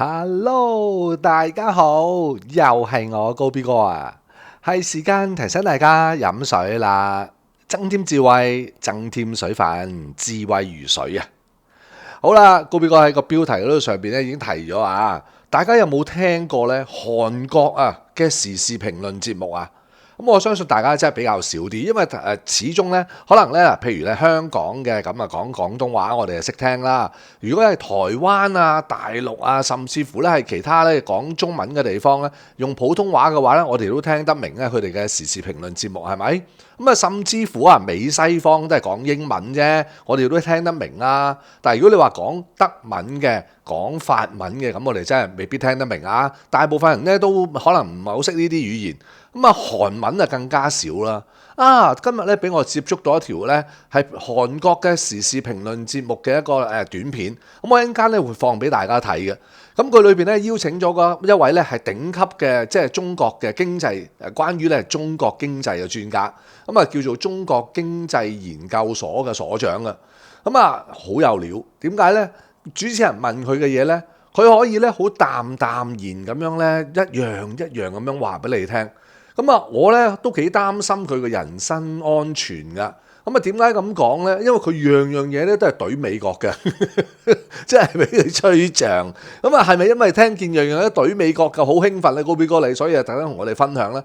Hello，大家好，又係我高 B 哥啊，係時間提醒大家飲水啦，增添智慧，增添水分，智慧如水啊！好啦，高 B 哥喺個標題嗰度上邊咧已經提咗啊，大家有冇聽過咧韓國嘅時事評論節目啊？咁我相信大家真係比較少啲，因為始終咧可能咧譬如咧香港嘅咁啊講廣東話，我哋就識聽啦。如果係台灣啊、大陸啊，甚至乎咧係其他咧講中文嘅地方咧，用普通話嘅話咧，我哋都聽得明咧佢哋嘅時事評論節目係咪？咁啊，甚至乎美西方都係講英文啫，我哋都聽得明啦。但係如果你話講德文嘅、講法文嘅，咁我哋真係未必聽得明啊。大部分人咧都可能唔係好識呢啲語言。咁啊，韓文就更加少啦。今日咧俾我接觸到一條咧係韓國嘅時事評論節目嘅一個短片。咁我一陣間咧會放俾大家睇嘅。咁佢裏邊咧邀請咗一位咧係頂級嘅即係中國嘅經濟關於咧中國經濟嘅專家。咁啊叫做中國經濟研究所嘅所長啊。咁啊好有料。點解咧？主持人問佢嘅嘢咧，佢可以咧好淡淡然咁樣咧一樣一樣咁樣話俾你聽。咁啊，我咧都幾擔心佢嘅人身安全噶。咁啊，點解咁講咧？因為佢樣樣嘢咧都係懟美國嘅，即係俾佢吹脹。咁啊，係咪因為聽見樣樣都懟美國嘅好興奮咧？高 B 哥你，所以啊，特登同我哋分享咧。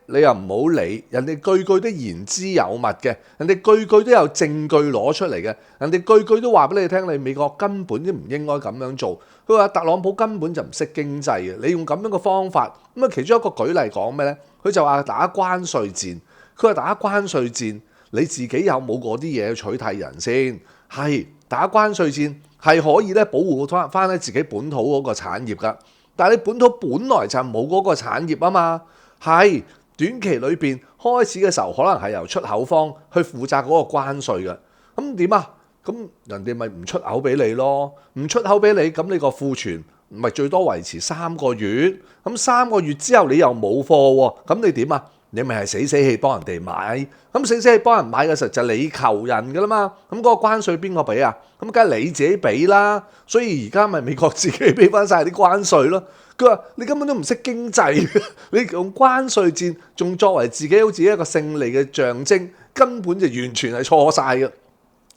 你又唔好理，人哋句句都言之有物嘅，人哋句句都有證據攞出嚟嘅，人哋句句都話俾你聽，你美國根本都唔應該咁樣做。佢話特朗普根本就唔識經濟嘅，你用咁樣嘅方法，咁啊其中一個舉例講咩咧？佢就話打關稅戰，佢話打關稅戰，你自己有冇嗰啲嘢取替人先？係打關稅戰係可以咧保護翻咧自己本土嗰個產業噶，但係你本土本來就冇嗰個產業啊嘛。係短期裏邊開始嘅時候，可能係由出口方去負責嗰個關稅嘅。咁點啊？咁人哋咪唔出口俾你咯？唔出口俾你，咁你個庫存咪最多維持3個月。咁3個月之後你又冇貨喎，咁你點啊？你咪係死死氣幫人哋買。咁死死氣幫人買嘅時候就你求人㗎啦嘛。咁嗰個關稅邊個俾啊？咁梗係你自己俾啦。所以而家咪美國自己俾翻晒啲關稅咯。佢話：你根本都唔識經濟，你用關稅戰仲作為自己好似一個勝利嘅象徵，根本就完全係錯晒嘅。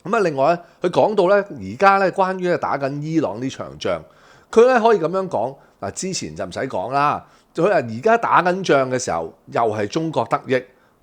咁啊，另外咧，佢講到咧，而家咧關於打緊伊朗呢場仗，佢咧可以咁樣講嗱，之前就唔使講啦。佢話而家打緊仗嘅時候，又係中國得益；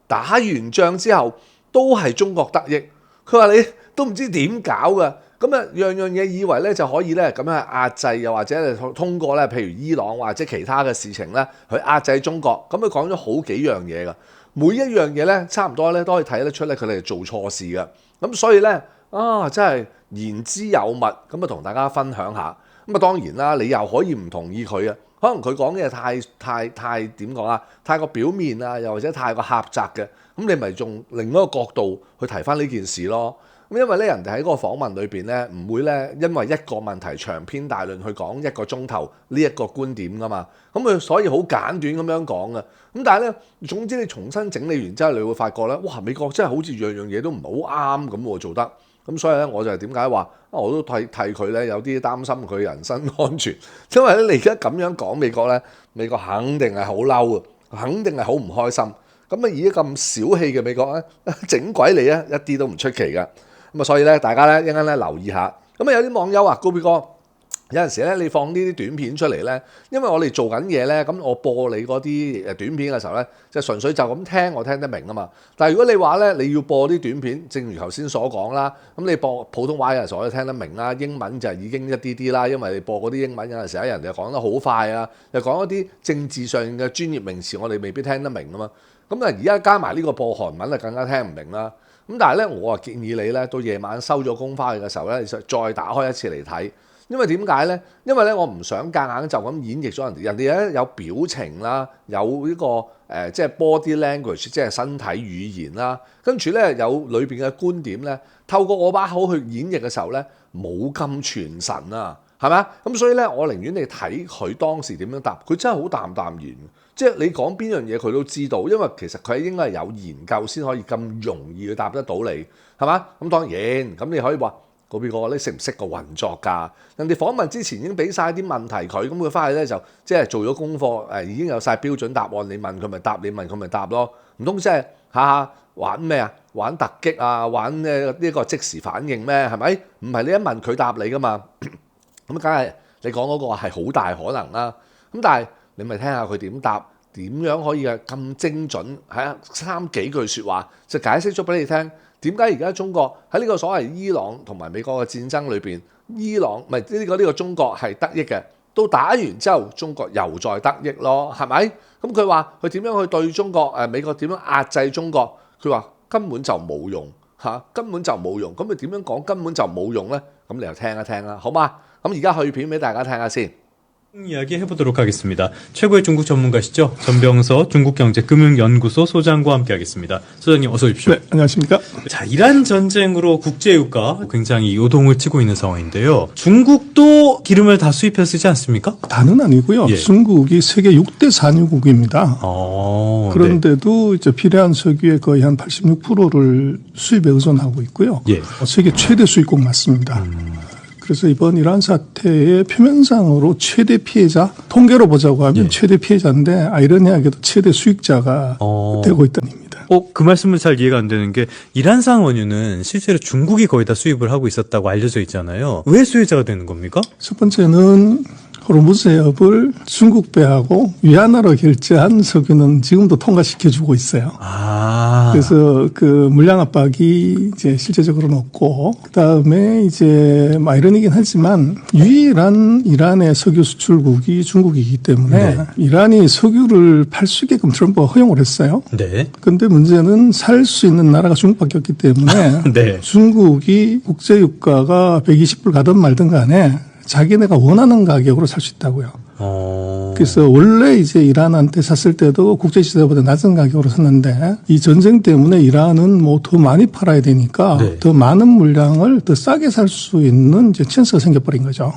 打完仗之後，都係中國得益。佢話你都唔知點搞㗎。咁啊，樣樣嘢以為咧就可以咧咁樣壓制，又或者係通過咧，譬如伊朗或者其他嘅事情咧去壓制中國。咁佢講咗好幾樣嘢㗎，每一樣嘢咧差唔多咧都可以睇得出咧佢哋係做錯事㗎。咁所以咧真係言之有物，咁啊同大家分享下。咁啊當然啦，你又可以唔同意佢啊，可能佢講嘅太點講啊，太過表面啊，又或者太過狹窄嘅，咁你咪用另一個角度去提翻呢件事咯。咁因為咧，人哋喺嗰個訪問裏邊咧，唔會咧因為一個問題長篇大論去講1個鐘頭呢一個觀點噶嘛。咁佢所以好簡短咁樣講嘅。咁但係咧，總之你重新整理完之後，你會發覺咧，哇！美國真係好似樣樣嘢都唔係好啱咁喎做得。咁所以咧，我就係點解話我都替佢咧有啲擔心佢人身安全，因為咧你而家咁樣講美國咧，美國肯定係好嬲啊，肯定係好唔開心。咁啊，而家咁小氣嘅美國咧，整鬼你咧一啲都唔出奇㗎。咁啊，所以咧，大家咧一陣間咧留意下。咁啊，有啲網友高 B 哥，有陣時咧，你放呢啲短片出嚟咧，因為我哋做緊嘢咧，咁我播你嗰啲短片嘅時候咧，就純粹就咁聽，我聽得明啊嘛。但係如果你話咧，你要播啲短片，正如頭先所講啦，咁你播普通話有陣時我都聽得明啦，英文就已經一啲啲啦，因為你播嗰啲英文有陣時人哋講得好快啊，又講一啲政治上嘅專業名詞，我哋未必聽得明啊嘛。咁啊，而家加埋呢個播韓文啊，更加聽唔明啦。咁但係咧，我啊建議你咧，到夜晚收咗工翻去嘅時候咧，再打開一次嚟睇，因為點解咧？因為咧，我唔想夾硬就咁演繹咗人哋，人哋咧有表情啦，有呢個即係 body language，即係身體語言啦，跟住咧有裏邊嘅觀點咧，透過我把口去演繹嘅時候咧，冇咁傳神啊，係咪啊？咁所以咧，我寧願你睇佢當時點樣答，佢真係好淡淡然。即係你講邊樣嘢佢都知道，因為其實佢應該係有研究先可以咁容易去答得到你，係嘛？咁當然，咁你可以話嗰邊個你識唔識個運作㗎？人哋訪問之前已經俾晒啲問題佢，咁佢翻去咧就即係做咗功課，已經有晒標準答案，你問佢咪答，你問佢咪答咯。唔通即係下下玩咩啊？玩突擊啊？玩呢個即時反應咩？係咪？唔係你一問佢答你㗎嘛？咁梗係你講嗰個係好大可能啦。咁但係你咪聽下佢點答，點樣可以咁精準？係啊，3幾句説話就解釋咗俾你聽。點解而家中國喺呢個所謂伊朗同埋美國嘅戰爭裏邊，伊朗唔係呢個中國係得益嘅，到打完之後中國又再得益咯，係咪？咁佢話佢點樣去對中國美國點樣壓制中國？佢話根本就冇用根本就冇用。咁佢點樣講根本就冇用呢？咁你又聽一聽啦，好嗎？咁而家去片俾大家聽下先。 이야기 해보도록 하겠습니다. 최고의 중국 전문가시죠? 전병서 중국경제금융연구소 소장과 함께하겠습니다. 소장님 어서 오십시오. 네, 안녕하십니까? 자, 이란 전쟁으로 국제유가 굉장히 요동을 치고 있는 상황인데요. 중국도 기름을 다 수입해 쓰지 않습니까? 다는 아니고요. 예. 중국이 세계 6대 산유국입니다. 그런데도 네. 이제 필요한 석유의 거의 한 86%를 수입에 의존하고 있고요. 예. 세계 최대 수입국 맞습니다. 그래서 이번 이란 사태의 표면상으로 최대 피해자, 통계로 보자고 하면 예. 최대 피해자인데 아이러니하게도 최대 수익자가 되고 있다는 겁니다. 그 말씀은 잘 이해가 안 되는 게 이란산 원유는 실제로 중국이 거의 다 수입을 하고 있었다고 알려져 있잖아요. 왜 수혜자가 되는 겁니까? 첫 번째는 호르무즈 해협을 중국 배하고 위안화로 결제한 석유는 지금도 통과시켜주고 있어요. 그래서 그 물량 압박이 이제 실제적으로 높고, 그 다음에 이제 아이러니긴 하지만 유일한 이란의 석유 수출국이 중국이기 때문에 네. 이란이 석유를 팔 수 있게끔 트럼프가 허용을 했어요. 네. 근데 문제는 살 수 있는 나라가 중국밖에 없기 때문에 네. 중국이 국제유가가 120불 가든 말든 간에 자기네가 원하는 가격으로 살 수 있다고요. 그래서 원래 이제 이란한테 샀을 때도 국제시세보다 낮은 가격으로 샀는데 이 전쟁 때문에 이란은 뭐 더 많이 팔아야 되니까 네. 더 많은 물량을 더 싸게 살 수 있는 이제 찬스가 생겨버린 거죠.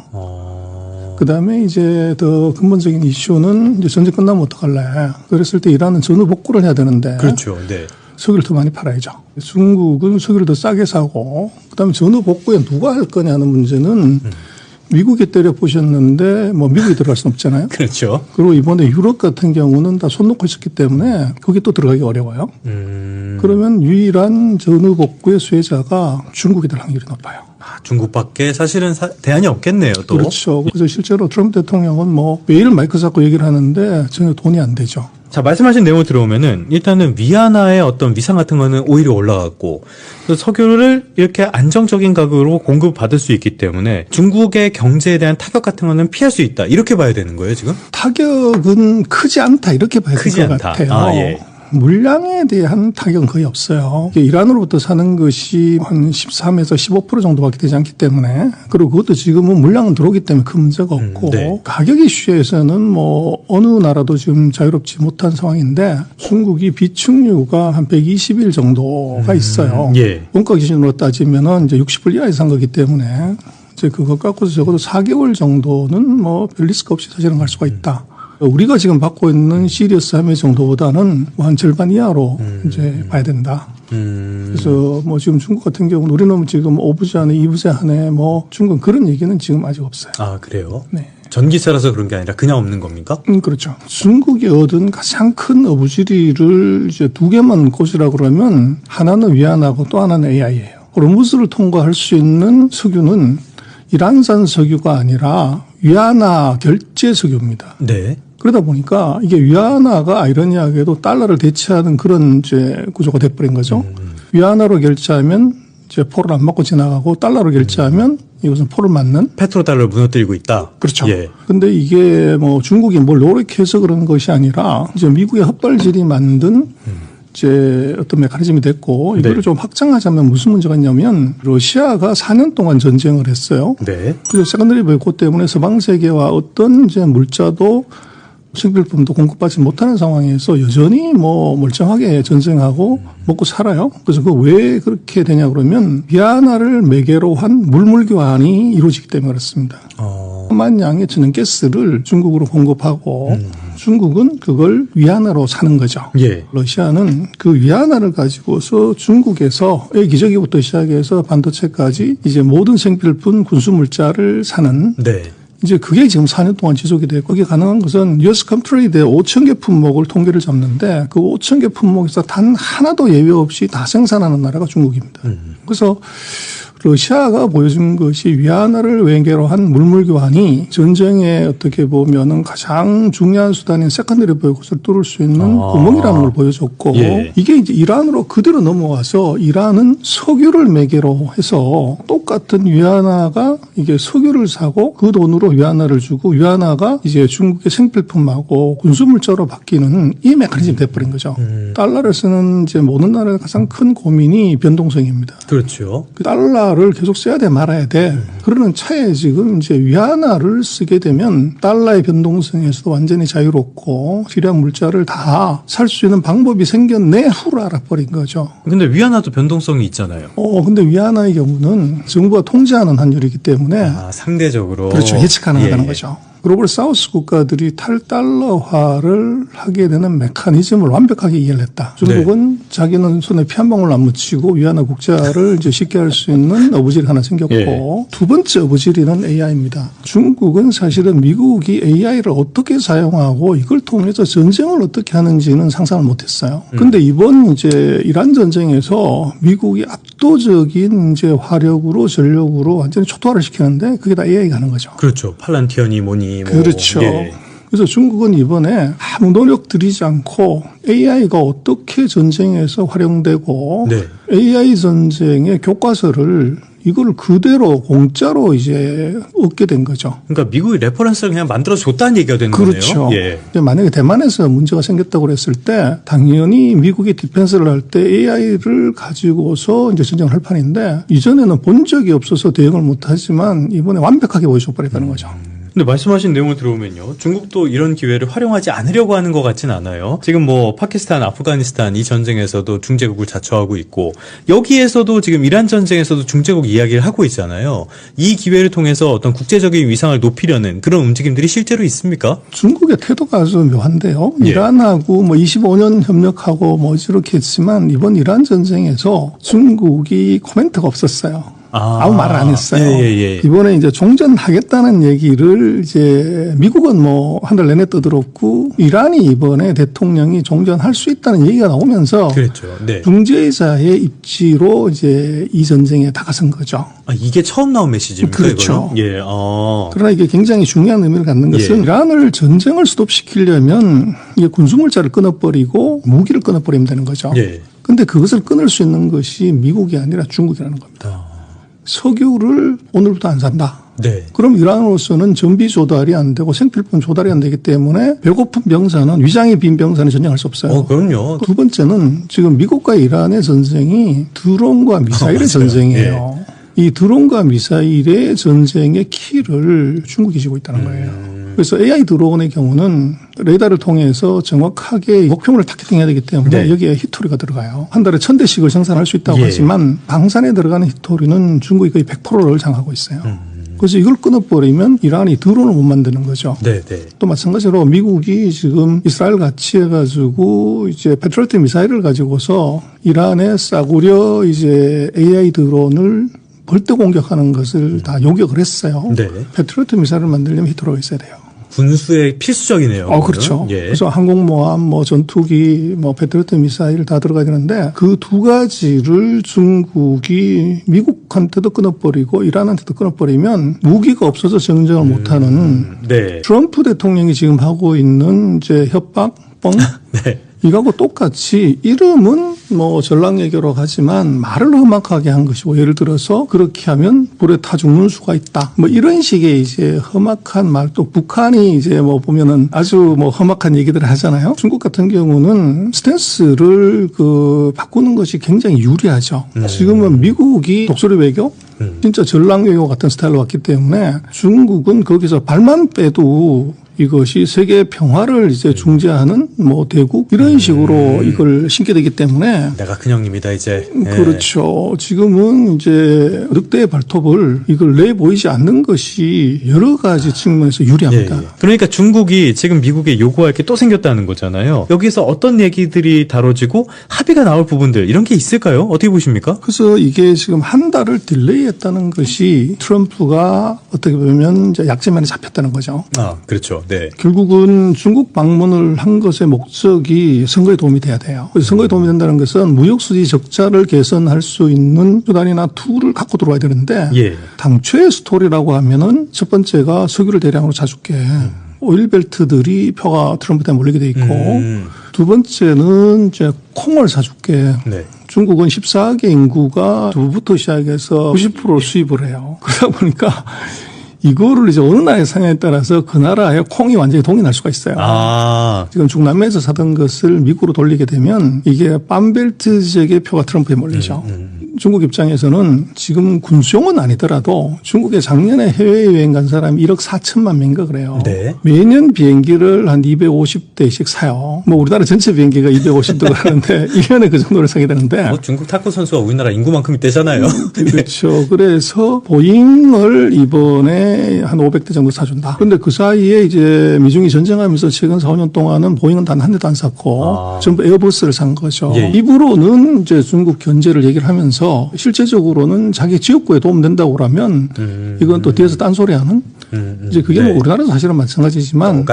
그 다음에 이제 더 근본적인 이슈는 이제 전쟁 끝나면 어떡할래. 그랬을 때 이란은 전후 복구를 해야 되는데. 그렇죠. 네. 석유를 더 많이 팔아야죠. 중국은 석유를 더 싸게 사고 그 다음에 전후 복구에 누가 할 거냐는 문제는 미국이 때려보셨는데 뭐 미국이 들어갈 수는 없잖아요. 그렇죠. 그리고 이번에 유럽 같은 경우는 다 손 놓고 있었기 때문에 거기 또 들어가기 어려워요. 그러면 유일한 전후 복구의 수혜자가 중국이 될 확률이 높아요. 중국밖에 사실은 대안이 없겠네요. 또. 그렇죠. 그래서 실제로 트럼프 대통령은 뭐 매일 마이크 잡고 얘기를 하는데 전혀 돈이 안 되죠. 자, 말씀하신 내용을 들어오면은 일단은 위안화의 어떤 위상 같은 거는 오히려 올라갔고 석유를 이렇게 안정적인 가격으로 공급받을 수 있기 때문에 중국의 경제에 대한 타격 같은 거는 피할 수 있다. 이렇게 봐야 되는 거예요, 지금? 타격은 크지 않다. 이렇게 봐야 될 것 같아요. 예. 물량에 대한 타격은 거의 없어요. 이란으로부터 사는 것이 한 13에서 15% 정도밖에 되지 않기 때문에, 그리고 그것도 지금은 물량은 들어오기 때문에 큰 문제가 없고 네. 가격 이슈에서는 뭐 어느 나라도 지금 자유롭지 못한 상황인데 중국이 비축유가 한 120일 정도가 있어요. 예. 원가 기준으로 따지면은 이제 60불 이하에 산 거기 때문에 이제 그거 깎고서 적어도 4개월 정도는 뭐 별 리스크 없이 사실은 갈 수가 있다. 우리가 지금 받고 있는 시리어스 함의 정도보다는 한 절반 이하로 이제 봐야 된다. 그래서 뭐 지금 중국 같은 경우는 우리는 지금 5부제 안에 2부제 안에 뭐 중국 그런 얘기는 지금 아직 없어요. 아, 그래요? 네. 전기세라서 그런 게 아니라 그냥 없는 겁니까? 그렇죠. 중국이 얻은 가장 큰 어부지리를 이제 두 개만 꼽으라 그러면 하나는 위안화고 또 하나는 AI예요. 호르무즈를 통과할 수 있는 석유는 이란산 석유가 아니라 위안화 결제 석유입니다. 네. 그러다 보니까 이게 위안화가 아이러니하게도 달러를 대체하는 그런 이제 구조가 돼버린 거죠. 위안화로 결제하면 이제 포를 안 맞고 지나가고 달러로 결제하면 이것은 포를 맞는 페트로달러를 무너뜨리고 있다. 그렇죠. 예. 근데 이게 뭐 중국이 뭘 노력해서 그런 것이 아니라 이제 미국의 헛발질이 만든 이제 어떤 메커니즘이 됐고 이거를 네. 좀 확장하자면 무슨 문제가 있냐면 러시아가 4년 동안 전쟁을 했어요. 네. 그래서 세컨더리 베이코 때문에 서방 세계와 어떤 이제 물자도 식료품도 공급받지 못하는 상황에서 여전히 뭐 멀쩡하게 전쟁하고 먹고 살아요. 그래서 그 왜 그렇게 되냐 그러면 위안화를 매개로 한 물물 교환이 이루어지기 때문에 그렇습니다. 만 양의 천연가스를 중국으로 공급하고 중국은 그걸 위안화로 사는 거죠. 예. 러시아는 그 위안화를 가지고서 중국에서 기저귀부터 시작해서 반도체까지 이제 모든 생필품 군수물자를 사는 네. 이제 그게 지금 4년 동안 지속이 되고 그게 가능한 것은 US 컴트레이드의 5,000개 품목을 통계를 잡는데 그 5,000개 품목에서 단 하나도 예외 없이 다 생산하는 나라가 중국입니다. 그래서 러시아가 보여준 것이 위안화를 외계로 한 물물교환이 전쟁에 어떻게 보면은 가장 중요한 수단인 세컨더리 보이콧을 뚫을 수 있는 구멍이라는 걸 보여줬고 예. 이게 이제 이란으로 그대로 넘어와서 이란은 석유를 매개로 해서 똑같은 위안화가 이게 석유를 사고 그 돈으로 위안화를 주고 위안화가 이제 중국의 생필품하고 군수물자로 바뀌는 이 메커니즘이 돼버린 거죠. 달러를 쓰는 이제 모든 나라의 가장 큰 고민이 변동성입니다. 그렇죠. 그 달러를 계속 써야 돼 말아야 돼. 그러는 차에 지금 이제 위안화를 쓰게 되면 달러의 변동성에서도 완전히 자유롭고 필요한 물자를 다 살 수 있는 방법이 생겼네 후를 알아버린 거죠. 근데 위안화도 변동성이 있잖아요. 근데 위안화의 경우는 정부가 통제하는 환율이기 때문에 상대적으로. 그렇죠. 예측 가능하다는 예. 거죠. 글로벌 사우스 국가들이 탈달러화를 하게 되는 메커니즘을 완벽하게 이해를 했다. 중국은 자기는 손에 피 한 방울 안 묻히고 위안화 국자를 이제 쉽게 할 수 있는 어부질이 하나 생겼고 예. 두 번째 어부질이는 AI입니다. 중국은 사실은 미국이 AI를 어떻게 사용하고 이걸 통해서 전쟁을 어떻게 하는지는 상상을 못했어요. 근데 이번 이제 이란 전쟁에서 미국이 압도적인 이제 화력으로 전력으로 완전히 초토화를 시키는데 그게 다 AI가 하는 거죠. 그렇죠. 팔란티언이 뭐니. 뭐. 그렇죠. 예. 그래서 중국은 이번에 아무 노력 들이지 않고 AI가 어떻게 전쟁에서 활용되고 네. AI 전쟁의 교과서를 이걸 그대로 공짜로 이제 얻게 된 거죠. 그러니까 미국이 레퍼런스를 그냥 만들어줬다는 얘기가 되는 그렇죠. 거네요. 예. 근데 만약에 대만에서 문제가 생겼다고 그랬을 때 당연히 미국이 디펜스를 할 때 AI를 가지고서 이제 전쟁을 할 판인데 이전에는 본 적이 없어서 대응을 못하지만 이번에 완벽하게 보여줘 버렸다는 거죠. 근데 말씀하신 내용을 들어보면요. 중국도 이런 기회를 활용하지 않으려고 하는 것 같진 않아요. 지금 뭐 파키스탄, 아프가니스탄 이 전쟁에서도 중재국을 자처하고 있고 여기에서도 지금 이란 전쟁에서도 중재국 이야기를 하고 있잖아요. 이 기회를 통해서 어떤 국제적인 위상을 높이려는 그런 움직임들이 실제로 있습니까? 중국의 태도가 아주 묘한데요. 예. 이란하고 뭐 25년 협력하고 뭐 이렇게 했지만 이번 이란 전쟁에서 중국이 코멘트가 없었어요. 아무 말을 안 했어요. 예. 이번에 이제 종전하겠다는 얘기를 이제 미국은 뭐 한 달 내내 떠들었고 이란이 이번에 대통령이 종전할 수 있다는 얘기가 나오면서 그렇죠. 네. 중재자의 입지로 이제 이 전쟁에 다가선 거죠. 이게 처음 나온 메시지입니까? 그렇죠. 이거는? 예. 그러나 이게 굉장히 중요한 의미를 갖는 것은 예. 이란을 전쟁을 스톱시키려면 이게 군수물자를 끊어버리고 무기를 끊어버리면 되는 거죠. 예. 근데 그것을 끊을 수 있는 것이 미국이 아니라 중국이라는 겁니다. 석유를 오늘부터 안 산다. 네. 그럼 이란으로서는 전비 조달이 안 되고 생필품 조달이 안 되기 때문에 배고픈 병사는 위장이 빈 병사는 전쟁할 수 없어요. 그럼요. 두 번째는 지금 미국과 이란의 전쟁이 드론과 미사일의 전쟁이에요. 이 드론과 미사일의 전쟁의 키를 중국이 쥐고 있다는 거예요. 그래서 AI 드론의 경우는 레이더를 통해서 정확하게 목표물을 타겟팅해야 되기 때문에 네. 여기에 히토리가 들어가요. 한 달에 1,000대씩을 생산할 수 있다고 예. 하지만 방산에 들어가는 히토리는 중국이 거의 100%를 장악하고 있어요. 그래서 이걸 끊어버리면 이란이 드론을 못 만드는 거죠. 네. 또 마찬가지로 미국이 지금 이스라엘 같이 해가지고 이제 패트리어트 미사일을 가지고서 이란에 싸구려 이제 AI 드론을 벌떼 공격하는 것을 다 요격을 했어요. 네. 패트리어트 미사일을 만들려면 히토리가 있어야 돼요. 군수의 필수적이네요. 그렇죠. 예. 그래서 항공모함, 뭐 전투기, 뭐 패트리어트 미사일 다 들어가야 되는데 그 두 가지를 중국이 미국한테도 끊어버리고 이란한테도 끊어버리면 무기가 없어서 정전을 못하는 네. 트럼프 대통령이 지금 하고 있는 이제 협박, 뻥 네. 이거하고 똑같이 이름은 뭐 전랑외교로 하지만 말을 험악하게 한 것이고 예를 들어서 그렇게 하면 불에 타 죽는 수가 있다. 뭐 이런 식의 이제 험악한 말 또 북한이 이제 뭐 보면은 아주 뭐 험악한 얘기들을 하잖아요. 중국 같은 경우는 스탠스를 바꾸는 것이 굉장히 유리하죠. 지금은 미국이 독수리 외교 진짜 전랑외교 같은 스타일로 왔기 때문에 중국은 거기서 발만 빼도 이것이 세계 평화를 이제 중재하는 뭐 대국 이런 식으로 이걸 신게 되기 때문에 내가 큰형님이다 이제. 그렇죠. 지금은 이제 늑대의 발톱을 이걸 내보이지 않는 것이 여러 가지 측면에서 유리합니다. 그러니까 중국이 지금 미국에 요구할 게 또 생겼다는 거잖아요. 여기서 어떤 얘기들이 다뤄지고 합의가 나올 부분들 이런 게 있을까요? 어떻게 보십니까? 그래서 이게 지금 한 달을 딜레이했다는 것이 트럼프가 어떻게 보면 이제 약점에 잡혔다는 거죠. 아, 그렇죠. 네. 결국은 중국 방문을 한 것의 목적이 선거에 도움이 돼야 돼요. 그래서 선거에 도움이 된다는 것은 무역수지 적자를 개선할 수 있는 수단이나 툴을 갖고 들어와야 되는데 당초의 스토리라고 하면은 첫 번째가 석유를 대량으로 사줄게. 오일벨트들이 표가 트럼프한테 몰리게 돼 있고 두 번째는 이제 콩을 사줄게. 중국은 14개 인구가 두부부터 시작해서 90% 수입을 해요. 그러다 보니까 이거를 이제 어느 나라의 상황에 따라서 그 나라의 콩이 완전히 동인할 수가 있어요. 지금 중남미에서 사던 것을 미국으로 돌리게 되면 이게 빰벨트 지역의 표가 트럼프에 몰리죠. 중국 입장에서는 지금 군수용은 아니더라도 중국에 작년에 해외여행 간 사람이 1억 4천만 명인가 그래요. 매년 비행기를 한 250대씩 사요. 뭐 우리나라 전체 비행기가 250도 그러는데 1년에 그 정도를 사게 되는데. 뭐 중국 탁구 선수가 우리나라 인구만큼 있대잖아요. 그렇죠. 그래서 보잉을 이번에 한 500대 정도 사준다. 그런데 그 사이에 이제 미중이 전쟁하면서 최근 4, 5년 동안은 보잉은 단 한 대도 안 샀고 전부 에어버스를 산 거죠. 입으로는 이제 중국 견제를 얘기를 하면서 실제적으로는 자기 지역구에 도움된다고 그러면 이건 또 뒤에서 딴소리하는 이제 그게 뭐 우리나라도 사실은 마찬가지지만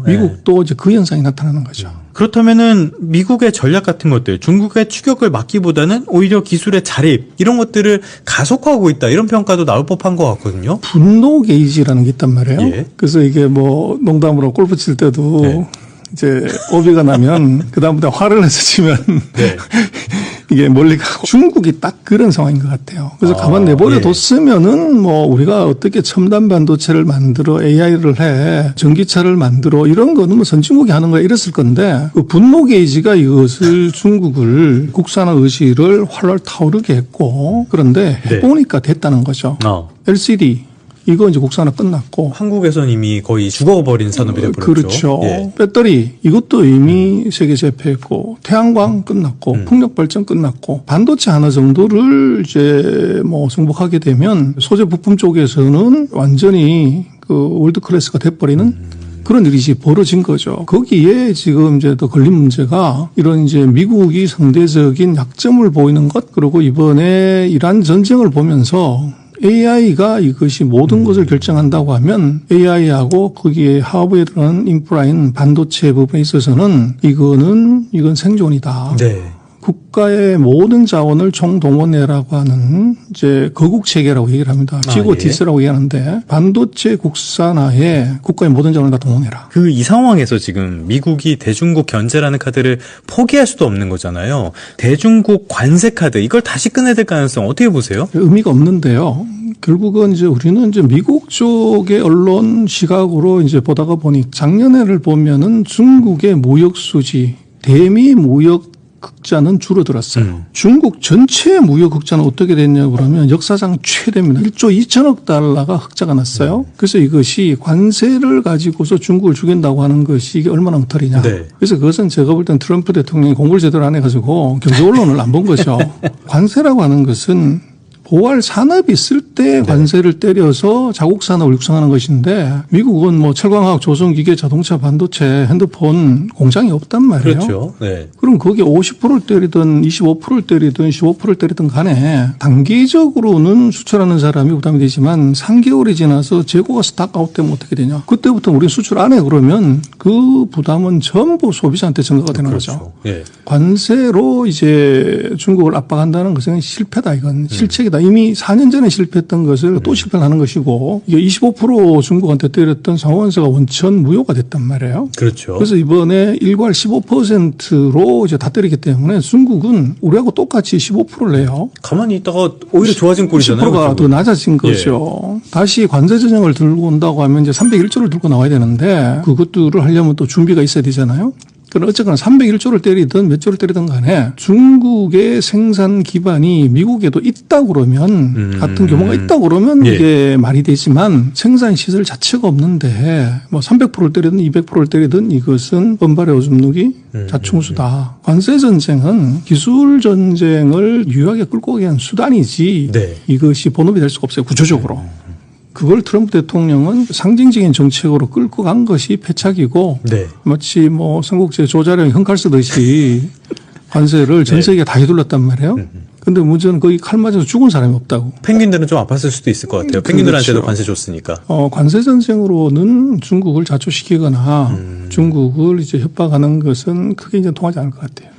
미국도 이제 그 현상이 나타나는 거죠. 그렇다면은 미국의 전략 같은 것들, 중국의 추격을 막기보다는 오히려 기술의 자립 이런 것들을 가속화하고 있다 이런 평가도 나올 법한 것 같거든요. 분노 게이지라는 게 있단 말이에요. 그래서 이게 뭐 농담으로 골프 칠 때도 이제 오비가 나면 그 다음부터 화를 내서 치면 이게 멀리 가고 중국이 딱 그런 상황인 것 같아요. 그래서 가만 내버려 뒀으면은 뭐 우리가 어떻게 첨단 반도체를 만들어 AI를 해 전기차를 만들어 이런 거는 뭐 선진국이 하는 거야 이랬을 건데 그 분노 게이지가 이것을 중국을 국산화 의지를 활활 타오르게 했고 그런데 해보니까 됐다는 거죠. LCD 이거 이제 국산화 끝났고 한국에서는 이미 거의 죽어버린 산업이 되어버렸죠. 그렇죠. 배터리 이것도 이미 세계 제패했고 태양광 끝났고 풍력 발전 끝났고 반도체 하나 정도를 이제 뭐 승복하게 되면 소재 부품 쪽에서는 완전히 그 월드 클래스가 돼버리는 그런 일이 벌어진 거죠. 거기에 지금 이제 더 걸린 문제가 이런 이제 미국이 상대적인 약점을 보이는 것 그리고 이번에 이란 전쟁을 보면서 AI가 이것이 모든 것을 결정한다고 하면 AI하고 거기에 하부에 들어가는 인프라인 반도체 부분에 있어서는 이건 생존이다. 국가의 모든 자원을 총동원해라고 하는 이제 거국 체계라고 얘기를 합니다. GOTS라고 얘기하는데 반도체 국산화에 국가의 모든 자원을 다 동원해라. 이 상황에서 지금 미국이 대중국 견제라는 카드를 포기할 수도 없는 거잖아요. 대중국 관세 카드 이걸 다시 꺼내야 될 가능성 어떻게 보세요? 의미가 없는데요. 결국은 이제 우리는 이제 미국 쪽의 언론 시각으로 이제 보다가 보니 작년에를 보면은 중국의 무역 수지 대미 무역 흑자는 줄어들었어요. 중국 전체 무역 흑자는 어떻게 됐냐고 그러면 역사상 최대입니다. 1조 2천억 달러가 흑자가 났어요. 그래서 이것이 관세를 가지고서 중국을 죽인다고 하는 것이 이게 얼마나 엉터리냐. 그래서 그것은 제가 볼 땐 트럼프 대통령이 공부를 제대로 안 해가지고 경제 언론을 안 본 거죠. 관세라고 하는 것은 보할 산업이 있을 때 관세를 때려서 자국 산업을 육성하는 것인데 미국은 뭐 철강화학, 조선기계, 자동차, 반도체, 핸드폰 공장이 없단 말이에요. 그렇죠. 그럼 거기에 50%를 때리든 25%를 때리든 15%를 때리든 간에 단기적으로는 수출하는 사람이 부담이 되지만 3개월이 지나서 재고가 스탁 아웃되면 어떻게 되냐. 그때부터 우리 수출 안 해 그러면 그 부담은 전부 소비자한테 전가가 되는 거죠. 관세로 이제 중국을 압박한다는 것은 실패다. 이건 실책이다. 이미 4년 전에 실패했던 것을 또 실패를 하는 것이고 이게 25% 중국한테 때렸던 상원세가 원천 무효가 됐단 말이에요. 그렇죠. 그래서 이번에 일괄 15%로 이제 다 때리기 때문에 중국은 우리하고 똑같이 15%를 내요. 가만히 있다가 오히려 좋아진 꼴이잖아요. 10%가 더 낮아진 거죠. 다시 관세 전형을 들고 온다고 하면 이제 301조를 들고 나와야 되는데 그것들을 하려면 또 준비가 있어야 되잖아요. 그러나 어쨌거나 301조를 때리든 몇 조를 때리든 간에 중국의 생산 기반이 미국에도 있다고 그러면 같은 규모가 있다고 그러면 예. 이게 말이 되지만 생산 시설 자체가 없는데 뭐 300%를 때리든 200%를 때리든 이것은 번발의 오줌 누기 자충수다. 관세 전쟁은 기술 전쟁을 유효하게 끌고 가기 위한 수단이지 네. 이것이 본업이 될 수가 없어요. 구조적으로. 그걸 트럼프 대통령은 상징적인 정책으로 끌고 간 것이 패착이고 네. 마치 뭐 삼국지 조자룡 형칼 쓰듯이 관세를 전 세계에 다 휘둘렀단 말이에요. 근데 문제는 거기 칼 맞아서 죽은 사람이 없다고. 펭귄들은 좀 아팠을 수도 있을 것 같아요. 펭귄들한테도 그렇죠. 관세 줬으니까. 관세 전쟁으로는 중국을 자초시키거나 중국을 이제 협박하는 것은 크게 이제 통하지 않을 것 같아요.